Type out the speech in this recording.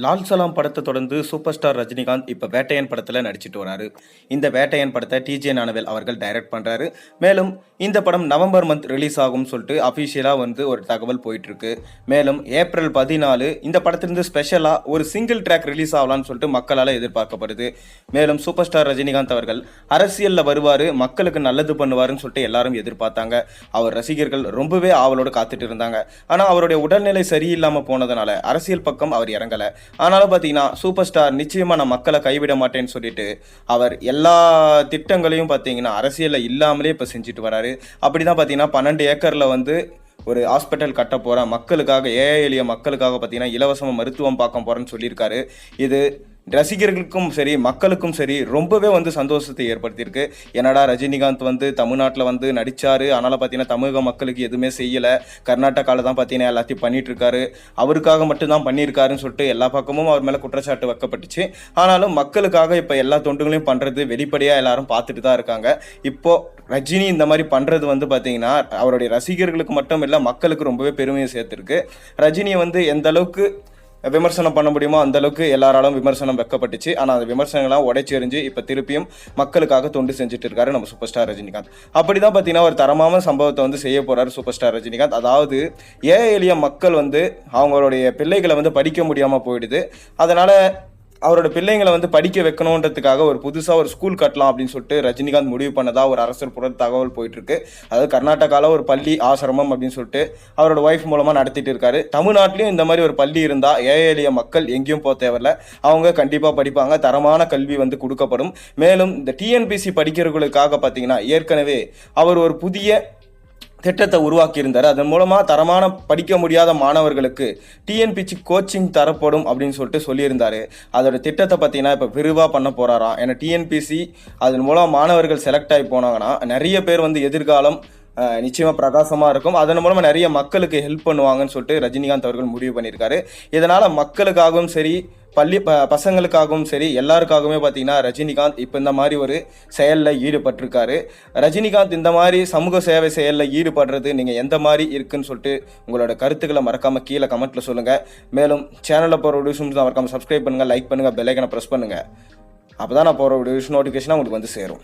லால் சலாம் படத்தை தொடர்ந்து super star Rajinikanth இப்போ வேட்டையன் படத்தில் நடிச்சிட்டு வராரு. இந்த வேட்டையன் படத்தை டிஜே ஞானவேல் அவர்கள் டைரக்ட் பண்ணுறாரு. மேலும் இந்த படம் நவம்பர் மந்த் ரிலீஸ் ஆகும்னு சொல்லிட்டு அஃபிஷியலாக ஒரு தகவல் போயிட்டுருக்கு. மேலும் ஏப்ரல் 14 இந்த படத்திலிருந்து ஸ்பெஷலாக ஒரு சிங்கிள் ட்ராக் ரிலீஸ் ஆகலான்னு சொல்லிட்டு மக்களால் எதிர்பார்க்கப்படுது. மேலும் சூப்பர் ஸ்டார் ரஜினிகாந்த் அவர்கள் அரசியலில் வருவார், மக்களுக்கு நல்லது பண்ணுவாருன்னு சொல்லிட்டு எல்லாரும் எதிர்பார்த்தாங்க. அவர் ரசிகர்கள் ரொம்பவே ஆவலோடு காத்துட்டு இருந்தாங்க. ஆனால் அவருடைய உடல்நிலை சரியில்லாமல் போனதுனால அரசியல் பக்கம் அவர் இறங்கலை. ஆனாலும் பார்த்தீங்கன்னா சூப்பர் ஸ்டார் நிச்சயமா நான் மக்களை கைவிட மாட்டேன்னு சொல்லிட்டு அவர் எல்லா திட்டங்களையும் பார்த்தீங்கன்னா அரசியலில் இல்லாமலே இப்போ செஞ்சுட்டு வராரு. அப்படிதான் பார்த்தீங்கன்னா 12 ஏக்கரில் ஒரு ஹாஸ்பிட்டல் கட்ட போகிறேன், மக்களுக்காக, ஏழை எளிய மக்களுக்காக பார்த்தீங்கன்னா இலவசமாக மருத்துவம் பார்க்க போகிறேன்னு சொல்லியிருக்காரு. இது ரசிகர்களுக்கும் சரி மக்களுக்கும் சரி ரொம்பவே சந்தோஷத்தை ஏற்படுத்தியிருக்கு. என்னடா ரஜினிகாந்த் தமிழ்நாட்டில் நடித்தார், அதனால் பார்த்தீங்கன்னா தமிழக மக்களுக்கு எதுவுமே செய்யலை, கர்நாடகாவில் தான் பார்த்தீங்கன்னா எல்லாத்தையும் பண்ணிட்டு இருக்காரு, அவருக்காக மட்டும்தான் பண்ணியிருக்காருன்னு சொல்லிட்டு எல்லா பக்கமும் அவர் மேலே குற்றச்சாட்டு வைக்கப்பட்டுச்சு. ஆனாலும் மக்களுக்காக இப்போ எல்லா தொண்டுகளையும் பண்ணுறது வெளிப்படையாக எல்லாரும் பார்த்துட்டு தான் இருக்காங்க. இப்போது ரஜினி இந்த மாதிரி பண்ணுறது பார்த்தீங்கன்னா அவருடைய ரசிகர்களுக்கு மட்டும் இல்லை, மக்களுக்கு ரொம்பவே பெருமையை சேர்த்துருக்கு. ரஜினியை எந்த அளவுக்கு விமர்சனம் பண்ண முடியுமோ அந்த அளவுக்கு எல்லாராலும் விமர்சனம் வைக்கப்பட்டுச்சு. ஆனால் அந்த விமர்சனங்கள்லாம் உடைச்சி எறிஞ்சு இப்போ திருப்பியும் மக்களுக்காக தொண்டு செஞ்சுட்டு இருக்காரு நம்ம சூப்பர் ஸ்டார் ரஜினிகாந்த். அப்படிதான் பார்த்தீங்கன்னா ஒரு தரமான சம்பவத்தை செய்ய போறாரு சூப்பர் ஸ்டார் ரஜினிகாந்த். அதாவது ஏழை எளிய மக்கள் அவங்களுடைய பிள்ளைகளை படிக்க முடியாமல் போயிடுது. அதனால அவரோட பிள்ளைங்களை படிக்க வைக்கணுன்றதுக்காக ஒரு புதுசாக ஒரு ஸ்கூல் கட்டலாம் அப்படின்னு சொல்லிட்டு ரஜினிகாந்த் முடிவு பண்ணதா ஒரு அரசர் புற தகவல் போயிட்டு இருக்கு. அதாவது கர்நாடகாவில் ஒரு பள்ளி ஆசிரமம் அப்படின்னு சொல்லிட்டு அவரோட ஒய்ஃப் மூலமாக நடத்திட்டு இருக்காரு. தமிழ்நாட்டிலையும் இந்த மாதிரி ஒரு பள்ளி இருந்தால் ஏழை எளிய மக்கள் எங்கேயும் போக தேவையில்ல, அவங்க கண்டிப்பாக படிப்பாங்க, தரமான கல்வி கொடுக்கப்படும். மேலும் இந்த டிஎன்பிசி படிக்கிறவர்களுக்காக பார்த்தீங்கன்னா ஏற்கனவே அவர் ஒரு புதிய திட்டத்தை உருவாக்கியிருந்தார். அதன் மூலமாக தரமான படிக்க முடியாத மாணவர்களுக்கு டிஎன்பிசி கோச்சிங் தரப்படும் அப்படின்னு சொல்லிட்டு சொல்லியிருந்தார். அதோட திட்டத்தை பார்த்தீங்கன்னா இப்போ விரிவாக பண்ண போகிறாராம். ஏன்னா டிஎன்பிசி அதன் மூலம் மாணவர்கள் செலக்ட் ஆகி போனாங்கன்னா நிறைய பேர் எதிர்காலம் நிச்சயமாக பிரகாசமாக இருக்கும், அதன் மூலமாக நிறைய மக்களுக்கு ஹெல்ப் பண்ணுவாங்கன்னு சொல்லிட்டு ரஜினிகாந்த் அவர்கள் முடிவு பண்ணியிருக்காரு. இதனால் மக்களுக்காகவும் சரி பசங்களுக்காகவும் சரி எல்லாருக்காகவுமே பார்த்தீங்கன்னா ரஜினிகாந்த் இப்போ இந்த மாதிரி ஒரு செயலில் ஈடுபட்டிருக்காரு. ரஜினிகாந்த் இந்த மாதிரி சமூக சேவை செயலில் ஈடுபடுறது நீங்கள் எந்த மாதிரி இருக்குன்னு சொல்லிட்டு உங்களோட கருத்துக்களை மறக்காமல் கீழே கமெண்ட்டில் சொல்லுங்கள். மேலும் சேனலில் போகிற வீடியோஸ் மறக்காமல் சப்ஸ்கிரைப் பண்ணுங்கள், லைக் பண்ணுங்கள், பெல் ஐக்கனை ப்ரெஸ் பண்ணுங்கள். அப்போ தான் நான் போகிற வீடியோஸ் நோட்டிஃபிகேஷனாக உங்களுக்கு சேரும்.